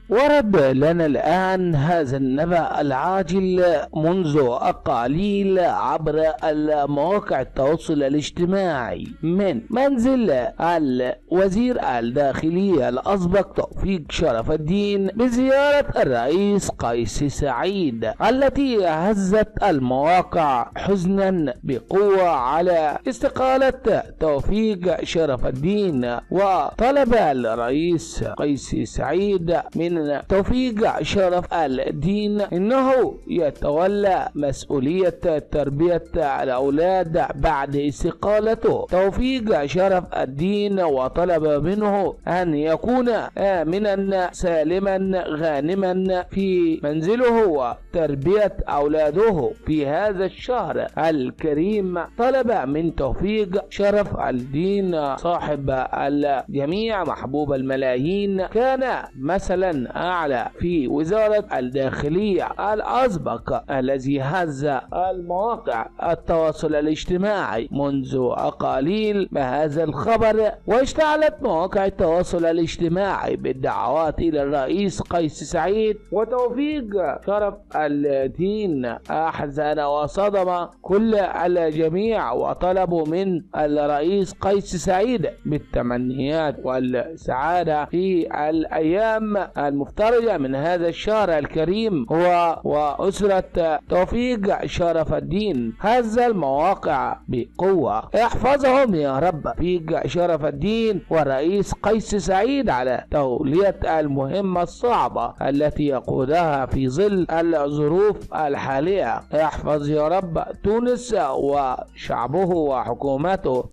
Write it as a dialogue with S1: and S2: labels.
S1: ورد لنا الآن هذا النبأ العاجل منذ قليل عبر مواقع التواصل الاجتماعي من منزل الوزير الداخلية الأسبق توفيق شرف الدين بزيارة الرئيس قيس سعيد، التي هزت المواقع حزنا بقوة على استقالة توفيق شرف الدين. وطلب الرئيس قيس سعيد من توفيق شرف الدين انه يتولى مسؤولية تربية الاولاد بعد استقالته توفيق شرف الدين، وطلب منه ان يكون آمنا سالما غانما في منزله وتربية اولاده في هذا الشهر الكريم. طلب من توفيق شرف الدين صاحب الجميع محبوب الملايين، كان مثلا أعلى في وزارة الداخلية الأسبق الذي هز المواقع التواصل الاجتماعي منذ قليل بهذا الخبر، واشتعلت مواقع التواصل الاجتماعي بالدعوات إلى الرئيس قيس سعيد وتوفيق شرف الدين. أحزن وصدم كل الجميع وطلبوا من الرئيس قيس سعيد بالتمنيات والسعادة في الأيام المفترجة من هذا الشهر الكريم هو وأسرة توفيق شرف الدين. هز المواقع بقوة، احفظهم يا رب توفيق شرف الدين والرئيس قيس سعيد على تولية المهمة الصعبة التي يقودها في ظل الظروف الحالية. احفظ يا رب تونس وشعبه وحكومته